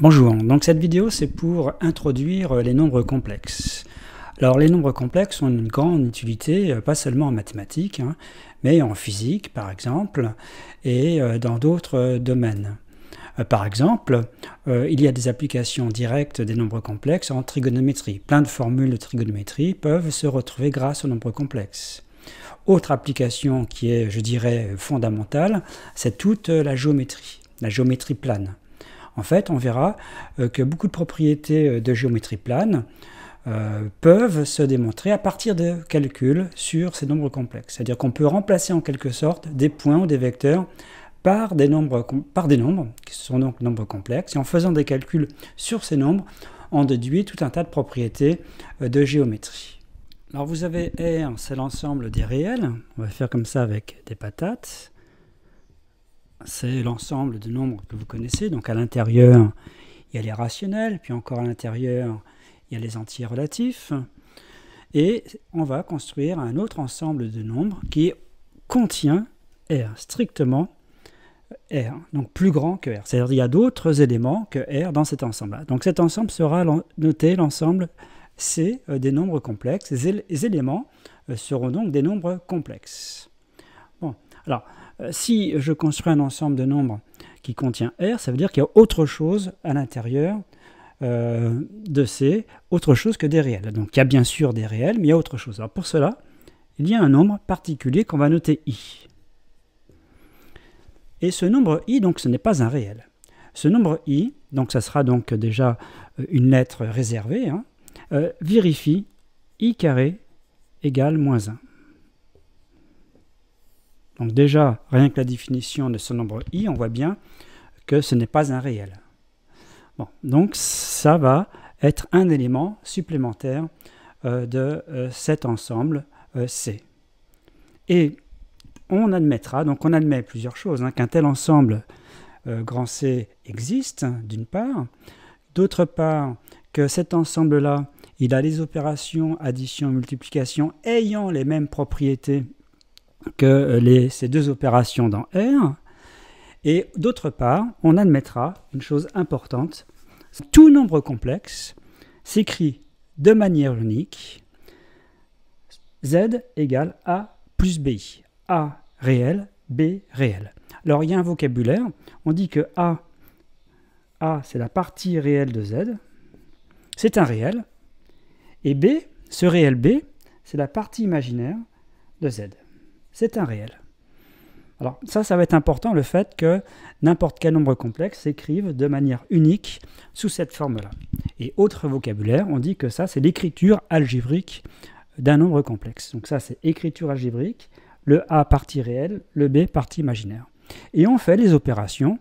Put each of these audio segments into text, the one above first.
Bonjour, donc cette vidéo c'est pour introduire les nombres complexes. Alors les nombres complexes ont une grande utilité, pas seulement en mathématiques, mais en physique par exemple, et dans d'autres domaines. Par exemple, il y a des applications directes des nombres complexes en trigonométrie. Plein de formules de trigonométrie peuvent se retrouver grâce aux nombres complexes. Autre application qui est, je dirais, fondamentale, c'est toute la géométrie plane. En fait, on verra que beaucoup de propriétés de géométrie plane peuvent se démontrer à partir de calculs sur ces nombres complexes. C'est-à-dire qu'on peut remplacer en quelque sorte des points ou des vecteurs par des nombres qui sont donc nombres complexes. Et en faisant des calculs sur ces nombres, on déduit tout un tas de propriétés de géométrie. Alors vous avez R, c'est l'ensemble des réels. On va faire comme ça avec des patates. C'est l'ensemble de nombres que vous connaissez. Donc à l'intérieur, il y a les rationnels, puis encore à l'intérieur, il y a les entiers relatifs. Et on va construire un autre ensemble de nombres qui contient R, strictement R, donc plus grand que R. C'est-à-dire qu'il y a d'autres éléments que R dans cet ensemble-là. Donc cet ensemble sera noté l'ensemble C des nombres complexes. Les éléments seront donc des nombres complexes. Bon, alors, si je construis un ensemble de nombres qui contient R, ça veut dire qu'il y a autre chose à l'intérieur de C, autre chose que des réels. Donc il y a bien sûr des réels, mais il y a autre chose. Alors pour cela, il y a un nombre particulier qu'on va noter I. Et ce nombre I, donc ce n'est pas un réel. Ce nombre I, donc ça sera donc déjà une lettre réservée, vérifie I carré égale moins 1. Donc déjà, rien que la définition de ce nombre I, on voit bien que ce n'est pas un réel. Bon, donc ça va être un élément supplémentaire de cet ensemble C. Et on admettra, donc on admet plusieurs choses, qu'un tel ensemble grand C existe, d'une part. D'autre part, que cet ensemble-là, il a les opérations addition, multiplication ayant les mêmes propriétés que ces deux opérations dans R. Et d'autre part, on admettra une chose importante, tout nombre complexe s'écrit de manière unique, Z égale A plus BI. A réel, B réel. Alors il y a un vocabulaire, on dit que A c'est la partie réelle de Z, c'est un réel, et B, ce réel B, c'est la partie imaginaire de Z. C'est un réel. Alors ça va être important, le fait que n'importe quel nombre complexe s'écrive de manière unique sous cette forme-là. Et autre vocabulaire, on dit que ça, c'est l'écriture algébrique d'un nombre complexe. Donc ça, c'est écriture algébrique, le A partie réelle, le B partie imaginaire. Et on fait les opérations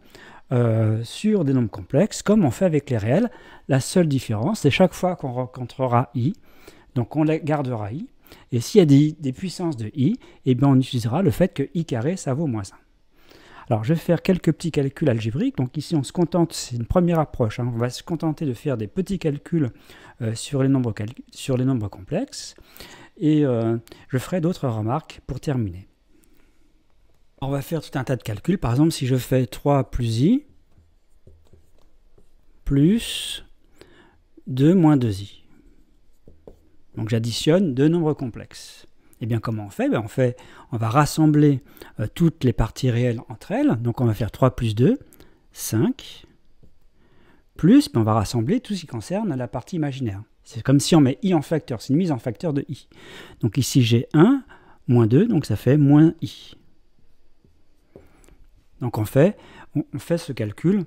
sur des nombres complexes, comme on fait avec les réels. La seule différence, c'est chaque fois qu'on rencontrera I, donc on gardera I, et s'il y a des puissances de I, eh bien on utilisera le fait que I carré, ça vaut moins 1. Alors je vais faire quelques petits calculs algébriques. Donc ici on se contente, c'est une première approche, on va se contenter de faire des petits calculs sur les nombres complexes. Et je ferai d'autres remarques pour terminer. On va faire tout un tas de calculs. Par exemple, si je fais 3 plus I plus 2 moins 2I. Donc j'additionne deux nombres complexes. Et bien comment on fait? On va rassembler toutes les parties réelles entre elles. Donc on va faire 3 plus 2, 5, plus, on va rassembler tout ce qui concerne la partie imaginaire. C'est comme si on met I en facteur, c'est une mise en facteur de I. Donc ici j'ai 1, moins 2, donc ça fait moins I. Donc on fait ce calcul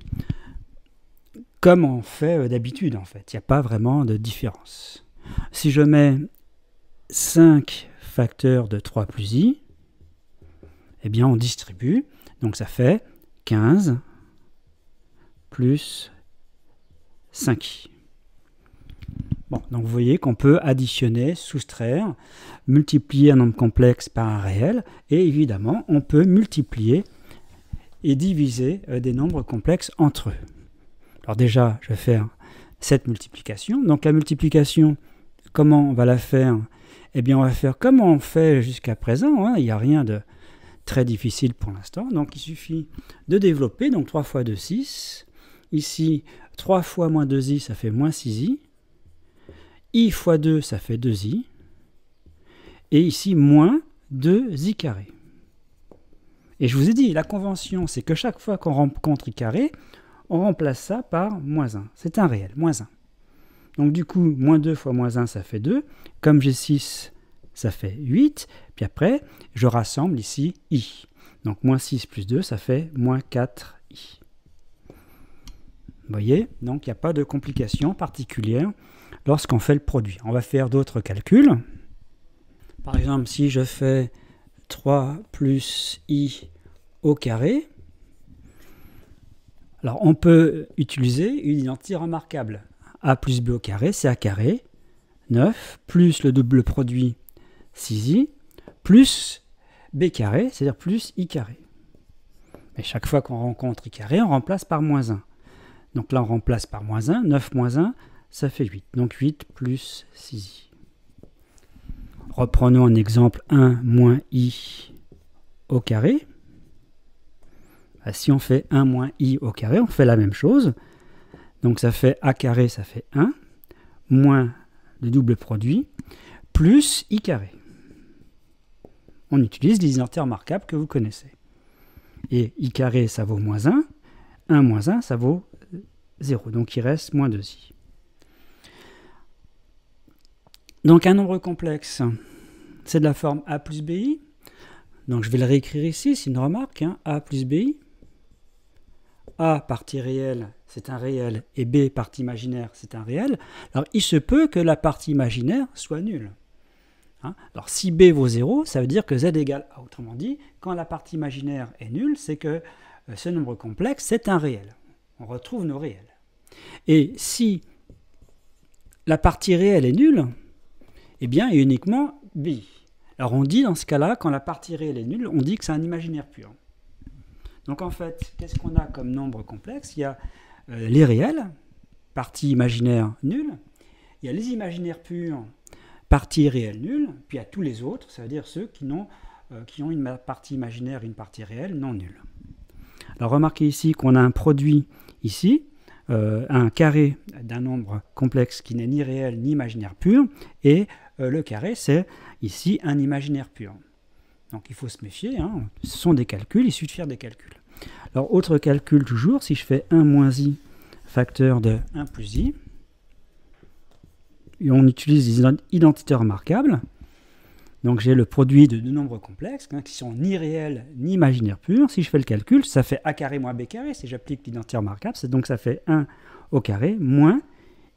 comme on fait d'habitude en fait. Il n'y a pas vraiment de différence. Si je mets 5 facteurs de 3 plus I, eh bien on distribue. Donc ça fait 15 plus 5i. Bon, donc vous voyez qu'on peut additionner, soustraire, multiplier un nombre complexe par un réel, et évidemment on peut multiplier et diviser des nombres complexes entre eux. Alors déjà, je vais faire cette multiplication. Donc la multiplication, comment on va la faire? Eh bien on va faire comme on fait jusqu'à présent, il n'y a rien de très difficile pour l'instant. Donc il suffit de développer, donc 3 fois 2, 6, ici, 3 fois moins 2i, ça fait moins 6i. I fois 2, ça fait 2i. Et ici, moins 2i carré. Et je vous ai dit, la convention, c'est que chaque fois qu'on rencontre i carré, on remplace ça par moins 1. C'est un réel, moins 1. Donc du coup, moins 2 fois moins 1, ça fait 2. Comme j'ai 6, ça fait 8. Puis après, je rassemble ici i. Donc moins 6 plus 2, ça fait moins 4i. Vous voyez, donc il n'y a pas de complication particulière lorsqu'on fait le produit. On va faire d'autres calculs. Par exemple, si je fais 3 plus i au carré, alors on peut utiliser une identité remarquable. A plus b au carré, c'est a carré, 9, plus le double produit 6i, plus b carré, c'est-à-dire plus i carré. Et chaque fois qu'on rencontre i carré, on remplace par moins 1. Donc là, on remplace par moins 1, 9 moins 1, ça fait 8. Donc 8 plus 6i. Reprenons un exemple 1 moins i au carré. Si on fait 1 moins i au carré, on fait la même chose. Donc ça fait a carré, ça fait 1, moins le double produit, plus i carré. On utilise les identités remarquables que vous connaissez. Et i carré, ça vaut moins 1. 1 moins 1, ça vaut 0. Donc il reste moins 2i. Donc un nombre complexe, c'est de la forme a plus bi. Donc je vais le réécrire ici, c'est une remarque, hein, a plus bi. A partie réelle, c'est un réel, et B partie imaginaire, c'est un réel. Alors il se peut que la partie imaginaire soit nulle. Hein? Alors si B vaut 0, ça veut dire que Z égale A. Autrement dit, quand la partie imaginaire est nulle, c'est que ce nombre complexe, c'est un réel. On retrouve nos réels. Et si la partie réelle est nulle, eh bien il y a uniquement B. Alors on dit dans ce cas-là, quand la partie réelle est nulle, on dit que c'est un imaginaire pur. Donc en fait, qu'est-ce qu'on a comme nombre complexe? Il y a les réels, partie imaginaire nulle. Il y a les imaginaires purs, partie réelle nulle. Puis il y a tous les autres, ça veut dire ceux qui ont une partie imaginaire et une partie réelle non nulle. Alors remarquez ici qu'on a un produit ici, un carré d'un nombre complexe qui n'est ni réel ni imaginaire pur. Et le carré, c'est ici un imaginaire pur. Donc il faut se méfier, hein. Ce sont des calculs, il suffit de faire des calculs. Alors autre calcul toujours, si je fais 1 moins i facteur de 1 plus i, et on utilise des identités remarquables, donc j'ai le produit de deux nombres complexes, hein, qui sont ni réels ni imaginaires purs. Si je fais le calcul, ça fait a carré moins b carré, si j'applique l'identité remarquable, donc ça fait 1 au carré moins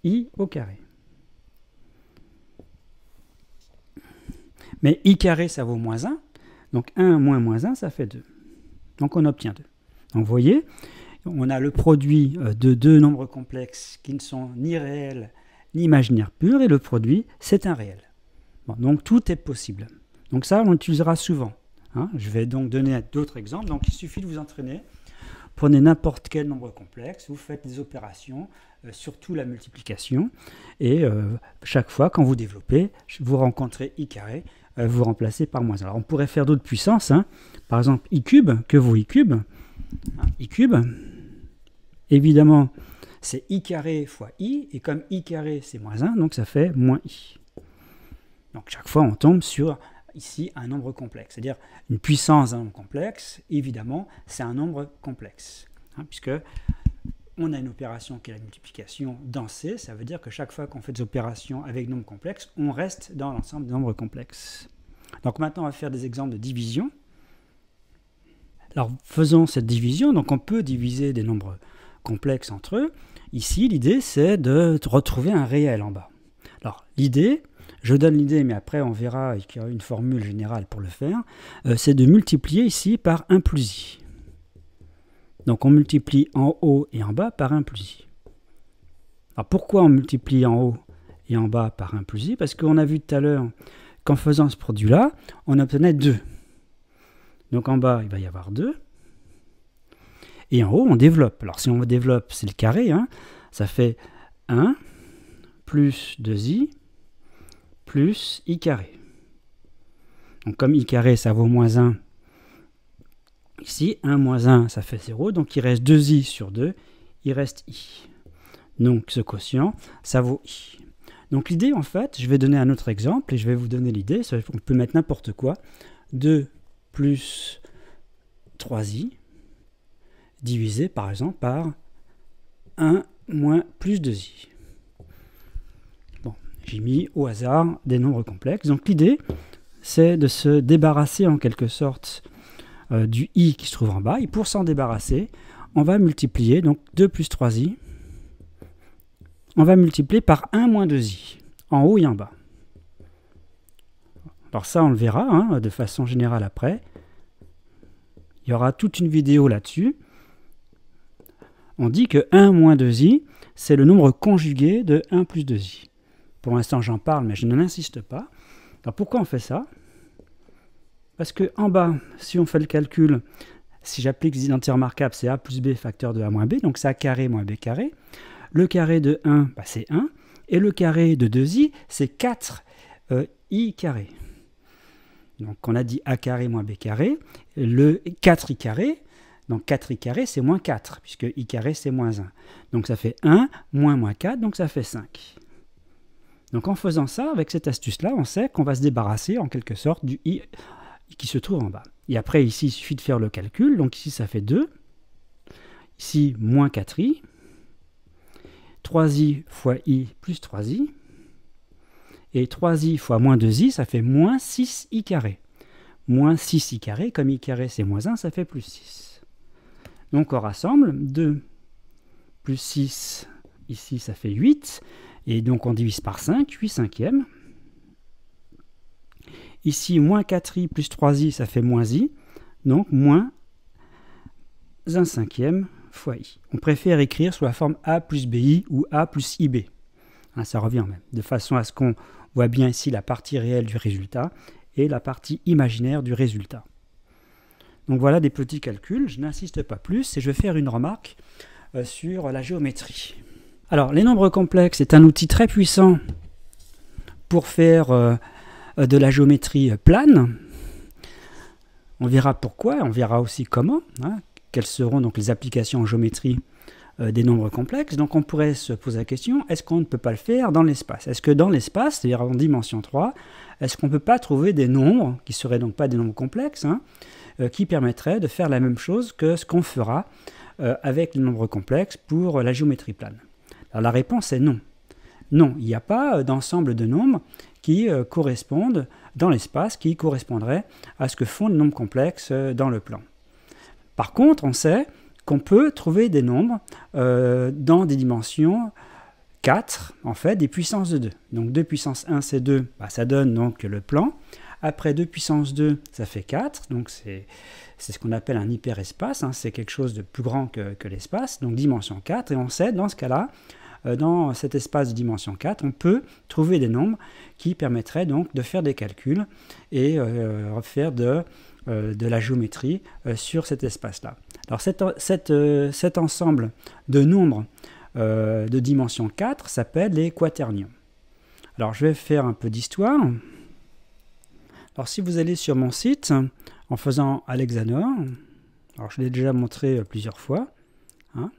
i au carré. Mais i carré, ça vaut moins 1. Donc 1 moins moins 1, ça fait 2. Donc on obtient 2. Donc vous voyez, on a le produit de deux nombres complexes qui ne sont ni réels ni imaginaires purs, et le produit, c'est un réel. Bon, donc tout est possible. Donc ça, on l'utilisera souvent. Hein. Je vais donc donner d'autres exemples. Donc il suffit de vous entraîner. Prenez n'importe quel nombre complexe, vous faites des opérations, surtout la multiplication, et chaque fois, quand vous développez, vous rencontrez i carré, vous remplacez par moins 1. Alors on pourrait faire d'autres puissances, hein. Par exemple i cube, que vaut i cube? I cube, évidemment, c'est i carré fois i, et comme i carré c'est moins 1, donc ça fait moins i. Donc chaque fois on tombe sur ici un nombre complexe, c'est-à-dire une puissance d'un nombre complexe, évidemment c'est un nombre complexe, hein, puisque on a une opération qui est la multiplication dans C, ça veut dire que chaque fois qu'on fait des opérations avec nombres complexes, on reste dans l'ensemble des nombres complexes. Donc maintenant on va faire des exemples de division. Alors faisons cette division, donc on peut diviser des nombres complexes entre eux. Ici l'idée c'est de retrouver un réel en bas. Alors l'idée, je donne l'idée mais après on verra qu'il y a une formule générale pour le faire, c'est de multiplier ici par 1 plus i. Donc on multiplie en haut et en bas par 1 plus i. Alors pourquoi on multiplie en haut et en bas par 1 plus i? Parce qu'on a vu tout à l'heure qu'en faisant ce produit-là, on obtenait 2. Donc en bas, il va y avoir 2. Et en haut, on développe. Alors si on développe, c'est le carré. Hein, ça fait 1 plus 2i plus i carré. Donc comme i carré, ça vaut moins 1. Ici, 1 moins 1, ça fait 0. Donc il reste 2i sur 2. il reste i. Donc ce quotient, ça vaut i. Donc l'idée, en fait, je vais donner un autre exemple et je vais vous donner l'idée. On peut mettre n'importe quoi. 2 plus 3i divisé, par exemple, par 1 moins plus 2i. Bon, j'ai mis au hasard des nombres complexes. Donc l'idée, c'est de se débarrasser en quelque sorte du i qui se trouve en bas. Et pour s'en débarrasser, on va multiplier, donc 2 plus 3i, on va multiplier par 1 moins 2i, en haut et en bas. Alors ça, on le verra hein, de façon générale après. Il y aura toute une vidéo là-dessus. On dit que 1 moins 2i, c'est le nombre conjugué de 1 plus 2i. Pour l'instant, j'en parle, mais je n'insiste pas. Alors pourquoi on fait ça? Parce qu'en bas, si on fait le calcul, si j'applique les identités remarquables, c'est a plus b facteur de a moins b, donc c'est a carré moins b carré. Le carré de 1, bah, c'est 1. Et le carré de 2i, c'est 4i carré. Donc on a dit a carré moins b carré. Le 4i carré, donc 4i carré, c'est moins 4, puisque i carré, c'est moins 1. Donc ça fait 1 moins 4, donc ça fait 5. Donc en faisant ça, avec cette astuce-là, on sait qu'on va se débarrasser en quelque sorte du i qui se trouve en bas. Et après, ici, il suffit de faire le calcul. Donc ici, ça fait 2. Ici, moins 4i. 3i fois i plus 3i. Et 3i fois moins 2i, ça fait moins 6i carré. Moins 6i carré, comme i carré c'est moins 1, ça fait plus 6. Donc on rassemble 2 plus 6, ici ça fait 8. Et donc on divise par 5, 8 cinquièmes. Ici, moins 4i plus 3i, ça fait moins i. Donc moins 1 cinquième fois i. On préfère écrire sous la forme a plus bi ou a plus ib. Hein, ça revient même. De façon à ce qu'on voit bien ici la partie réelle du résultat et la partie imaginaire du résultat. Donc voilà des petits calculs. Je n'insiste pas plus et je vais faire une remarque sur la géométrie. Alors, les nombres complexes est un outil très puissant pour faire de la géométrie plane. On verra pourquoi, on verra aussi comment, hein, quelles seront donc les applications en géométrie des nombres complexes. Donc on pourrait se poser la question, est-ce qu'on ne peut pas le faire dans l'espace? Est-ce que dans l'espace, c'est-à-dire en dimension 3, est-ce qu'on ne peut pas trouver des nombres, qui ne seraient donc pas des nombres complexes, hein, qui permettraient de faire la même chose que ce qu'on fera avec les nombres complexes pour la géométrie plane? Alors la réponse est non. Non, il n'y a pas d'ensemble de nombres qui correspondent dans l'espace, qui correspondraient à ce que font les nombres complexes dans le plan. Par contre, on sait qu'on peut trouver des nombres dans des dimensions 4, en fait, des puissances de 2. Donc 2 puissance 1, c'est 2, bah, ça donne donc le plan. Après 2 puissance 2, ça fait 4, donc c'est ce qu'on appelle un hyperespace, hein, c'est quelque chose de plus grand que l'espace, donc dimension 4, et on sait, dans ce cas-là, dans cet espace de dimension 4, on peut trouver des nombres qui permettraient donc de faire des calculs et faire de la géométrie sur cet espace-là. Alors cet ensemble de nombres de dimension 4 s'appelle les quaternions. Alors je vais faire un peu d'histoire. Alors si vous allez sur mon site en faisant Alexanor, alors je l'ai déjà montré plusieurs fois, hein,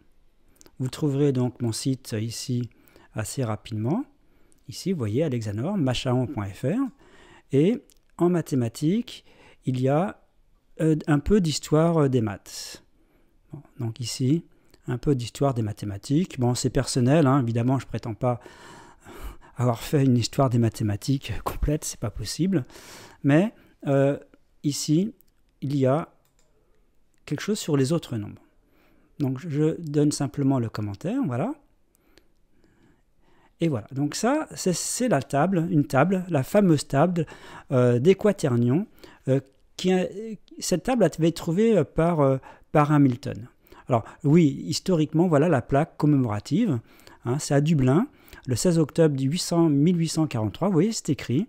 vous trouverez donc mon site ici assez rapidement. Ici, vous voyez, Alexanor, machaon.fr. Et en mathématiques, il y a un peu d'histoire des maths. Bon, donc ici, un peu d'histoire des mathématiques. Bon, c'est personnel, hein, évidemment, je ne prétends pas avoir fait une histoire des mathématiques complète, c'est pas possible. Mais ici, il y a quelque chose sur les autres nombres. Donc je donne simplement le commentaire, voilà. Et voilà, donc ça, c'est la table, une table, la fameuse table des quaternions. Cette table a été trouvée par Hamilton. Alors oui, historiquement, voilà la plaque commémorative. Hein, c'est à Dublin, le 16 octobre 1843, vous voyez, c'est écrit.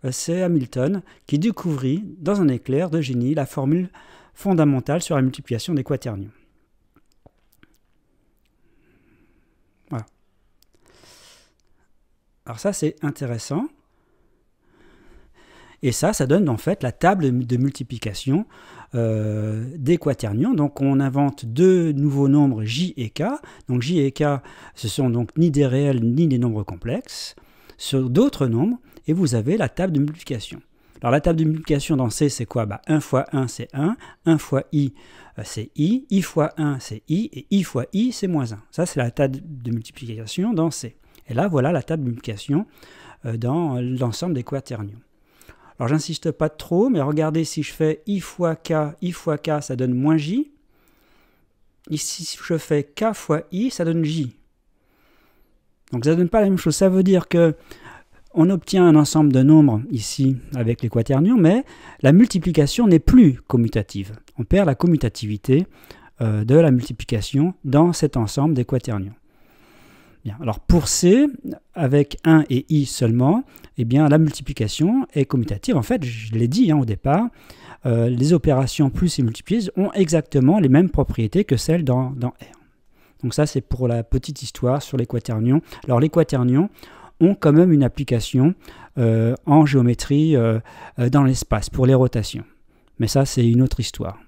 C'est Hamilton qui découvrit, dans un éclair de génie, la formule fondamentale sur la multiplication des quaternions. Voilà. Alors ça, c'est intéressant. Et ça donne en fait la table de multiplication des quaternions. Donc on invente deux nouveaux nombres j et k. Donc j et k, ce sont donc ni des réels ni des nombres complexes, sur d'autres nombres, et vous avez la table de multiplication. Alors la table de multiplication dans C, c'est quoi? 1 fois 1, c'est 1, 1 fois i, c'est i fois 1, c'est i, et i fois i, c'est moins 1. Ça, c'est la table de multiplication dans C. Et là, voilà la table de multiplication dans l'ensemble des quaternions. Alors, j'insiste pas trop, mais regardez, si je fais i fois k, ça donne moins j. Ici, si je fais k fois i, ça donne j. Donc, ça ne donne pas la même chose. Ça veut dire que on obtient un ensemble de nombres ici avec les quaternions, mais la multiplication n'est plus commutative. On perd la commutativité de la multiplication dans cet ensemble des quaternions. Bien. Alors pour C, avec 1 et i seulement, eh bien, la multiplication est commutative. En fait, je l'ai dit au départ, les opérations plus et multipliées ont exactement les mêmes propriétés que celles dans R. Donc ça, c'est pour la petite histoire sur les quaternions. Alors les quaternions ont quand même une application en géométrie dans l'espace pour les rotations. Mais ça, c'est une autre histoire.